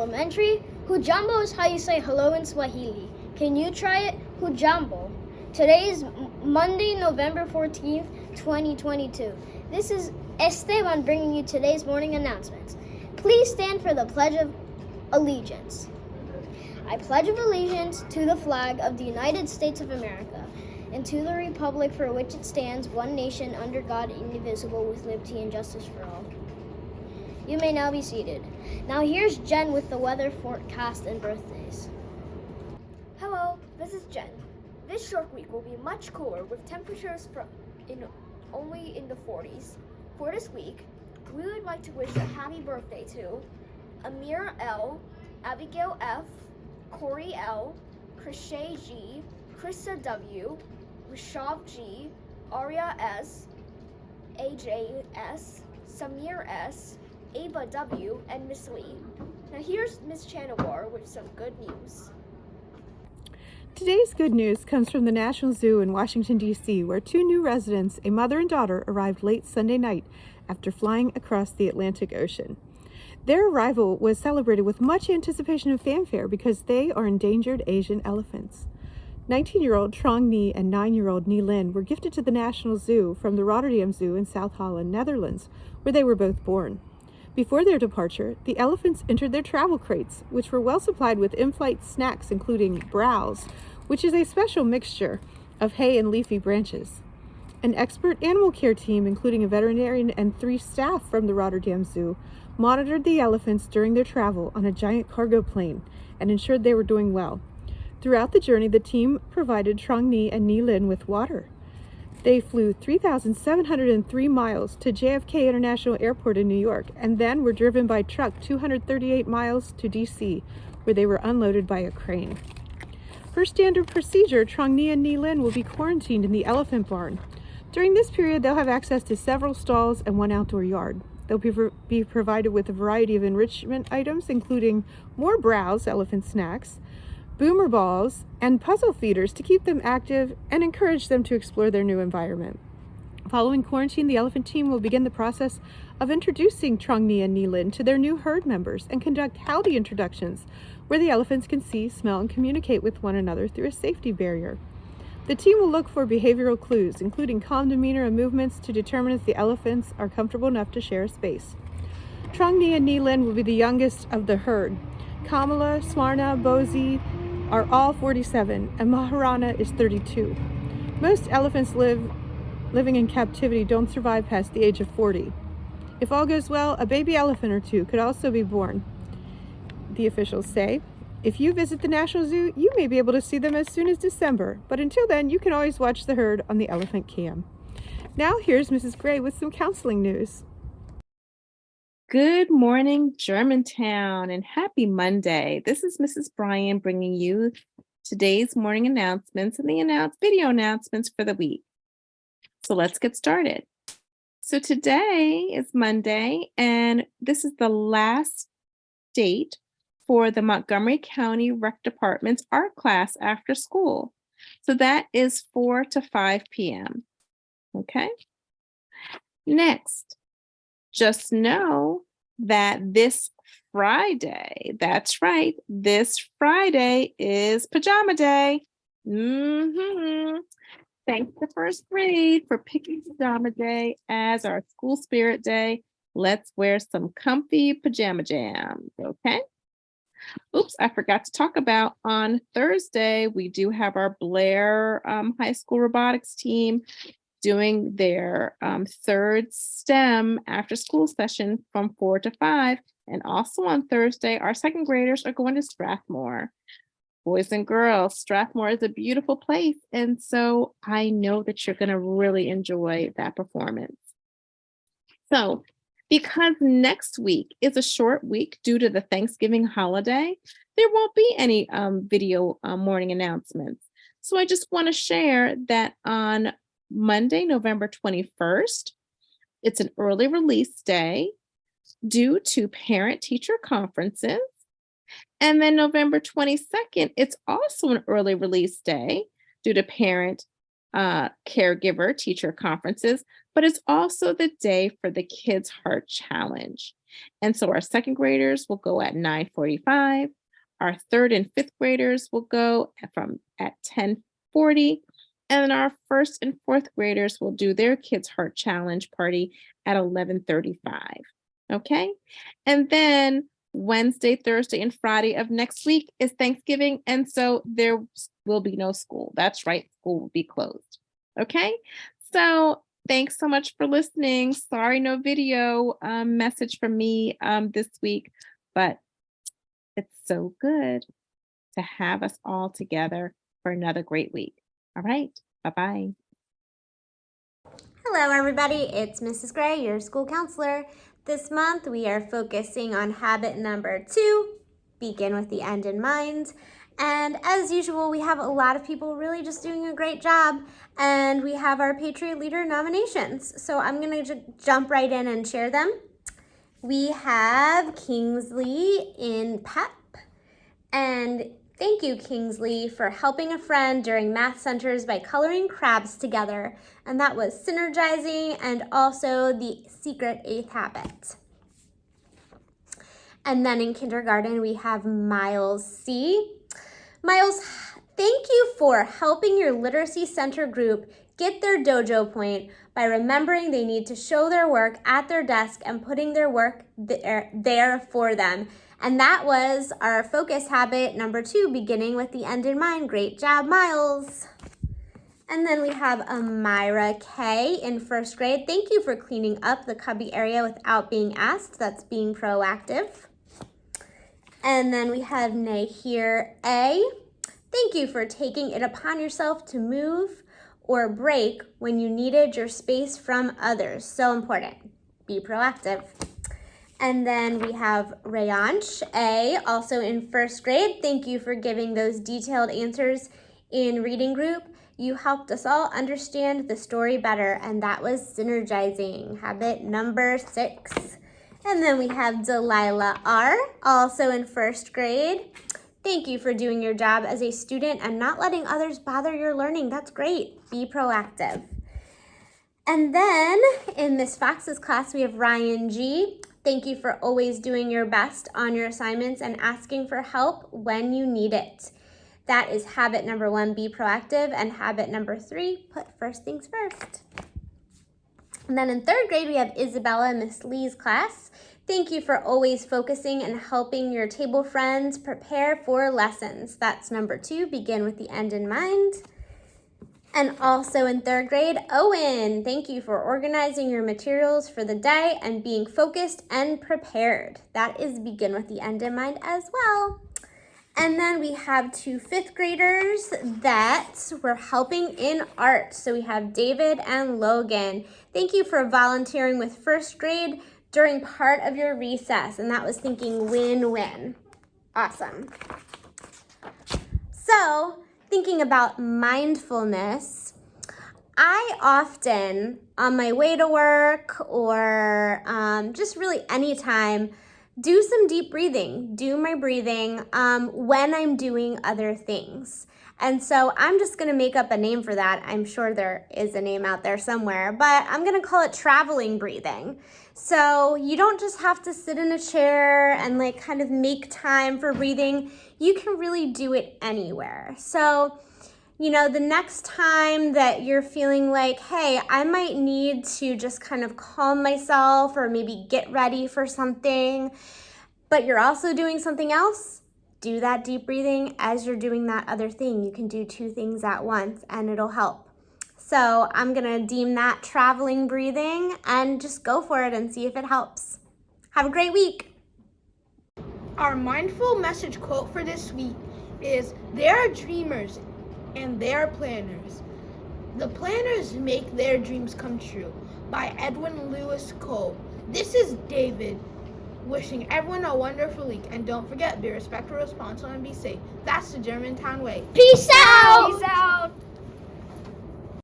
Elementary. Hujambo is how you say hello in Swahili. Can you try it? Hujambo. Today is Monday, November 14th, 2022. This is Esteban bringing you today's morning announcements. Please stand for the Pledge of Allegiance. I pledge allegiance to the flag of the United States of America and to the republic for which it stands, one nation under God, indivisible, with liberty and justice for all. You may now be seated. Now here's Jen with the weather forecast and birthdays. Hello, this is Jen. This short week will be much cooler with temperatures only in the 40s. For this week, we would like to wish a happy birthday to Amir L, Abigail F, Corey L, Krishay G, Krista W, Rishav G, Arya S, AJ S, Samir S, Ava W, and Miss Lee. Now here's Miss Chanawar with some good news. Today's good news comes from the National Zoo in Washington, D.C., where two new residents, a mother and daughter, arrived late Sunday night after flying across the Atlantic Ocean. Their arrival was celebrated with much anticipation and fanfare because they are endangered Asian elephants. 19-year-old Trong Nhi and 9-year-old Nhi Lin were gifted to the National Zoo from the Rotterdam Zoo in South Holland, Netherlands, where they were both born. Before their departure, the elephants entered their travel crates, which were well supplied with in-flight snacks including browse, which is a special mixture of hay and leafy branches. An expert animal care team, including a veterinarian and 3 staff from the Rotterdam Zoo, monitored the elephants during their travel on a giant cargo plane and ensured they were doing well. Throughout the journey, the team provided Trong Nhi and Nhi Lin with water. They flew 3,703 miles to JFK International Airport in New York and then were driven by truck 238 miles to DC, where they were unloaded by a crane. Per standard procedure, Trong Nhi and Nhi Lin will be quarantined in the elephant barn. During this period, they'll have access to several stalls and 1 outdoor yard. They'll be provided with a variety of enrichment items, including more browse, elephant snacks, boomer balls, and puzzle feeders to keep them active and encourage them to explore their new environment. Following quarantine, the elephant team will begin the process of introducing Trong Nhi and Nhi Lin to their new herd members and conduct howdy introductions, where the elephants can see, smell, and communicate with one another through a safety barrier. The team will look for behavioral clues, including calm demeanor and movements, to determine if the elephants are comfortable enough to share a space. Trong Nhi and Nhi Lin will be the youngest of the herd. Kamala, Swarna, Bozi are all 47, and Maharana is 32. Most elephants living in captivity don't survive past the age of 40. If all goes well, a baby elephant or 2 could also be born, the officials say. If you visit the National Zoo, you may be able to see them as soon as December, but until then, you can always watch the herd on the Elephant Cam. Now here's Mrs. Gray with some counseling news. Good morning, Germantown, and happy Monday. This is Mrs. Bryan bringing you today's morning announcements and the video announcements for the week. So let's get started. So today is Monday, and this is the last date for the Montgomery County Rec Department's art class after school. So that is 4 to 5 p.m. Okay? Next, just know that this Friday, that's right, this Friday is Pajama Day. Thanks to first grade for picking Pajama Day as our school spirit day. Let's wear some comfy pajama jams, okay? Oops, I forgot to talk about on Thursday, we do have our Blair High School robotics team doing their 3rd STEM after school session from 4 to 5. And also on Thursday, our 2nd graders are going to Strathmore. Boys and girls, Strathmore is a beautiful place. And so I know that you're going to really enjoy that performance. So because next week is a short week due to the Thanksgiving holiday, there won't be any video morning announcements. So I just want to share that on Monday, November 21st, it's an early release day due to parent-teacher conferences. And then November 22nd, it's also an early release day due to parent caregiver teacher conferences, but it's also the day for the Kids Heart Challenge. And so our second graders will go at 9:45. Our third and fifth graders will go at 10:40. And then our first and fourth graders will do their Kids Heart Challenge party at 11:35. Okay? And then Wednesday, Thursday, and Friday of next week is Thanksgiving. And so there will be no school. That's right. School will be closed. Okay? So thanks so much for listening. Sorry, no video message from me this week, but it's so good to have us all together for another great week. All right. Bye-bye. Hello, everybody. It's Mrs. Gray, your school counselor. This month, we are focusing on habit number 2, begin with the end in mind. And as usual, we have a lot of people really just doing a great job. And we have our Patriot Leader nominations. So I'm going to jump right in and share them. We have Kingsley in PEP. And thank you, Kingsley, for helping a friend during math centers by coloring crabs together. And that was synergizing and also the secret 8th habit. And then in kindergarten, we have Miles C. Miles, thank you for helping your literacy center group get their dojo point by remembering they need to show their work at their desk and putting their work there for them. And that was our focus habit number 2, beginning with the end in mind. Great job, Miles. And then we have Amira K in first grade. Thank you for cleaning up the cubby area without being asked. That's being proactive. And then we have Nahir A. Thank you for taking it upon yourself to move or break when you needed your space from others. So important. Be proactive. And then we have Rayansh A, also in first grade. Thank you for giving those detailed answers in reading group. You helped us all understand the story better, and that was synergizing, habit number 6. And then we have Delilah R, also in first grade. Thank you for doing your job as a student and not letting others bother your learning. That's great. Be proactive. And then in Miss Fox's class, we have Ryan G. Thank you for always doing your best on your assignments and asking for help when you need it. That is habit number 1, be proactive, and habit number 3, put first things first. And then in third grade, we have Isabella, Miss Lee's class. Thank you for always focusing and helping your table friends prepare for lessons. That's number 2, begin with the end in mind. And also in third grade, Owen, thank you for organizing your materials for the day and being focused and prepared. That is begin with the end in mind as well. And then we have 2 fifth graders that were helping in art. So we have David and Logan. Thank you for volunteering with first grade during part of your recess. And that was thinking win-win. Awesome. So, thinking about mindfulness, I often, on my way to work or just really anytime, do some deep breathing, do my breathing when I'm doing other things. And so I'm just gonna make up a name for that. I'm sure there is a name out there somewhere, but I'm gonna call it traveling breathing. So you don't just have to sit in a chair and like kind of make time for breathing. You can really do it anywhere. So, you know, the next time that you're feeling like, hey, I might need to just kind of calm myself or maybe get ready for something, but you're also doing something else, do that deep breathing as you're doing that other thing. You can do 2 things at once and it'll help. So I'm gonna deem that traveling breathing and just go for it and see if it helps. Have a great week. Our mindful message quote for this week is, "There are dreamers and they are planners. The planners make their dreams come true," by Edwin Lewis Cole. This is David wishing everyone a wonderful week, and don't forget, be respectful, responsible, and be safe. That's the Germantown way. Peace out! Peace out.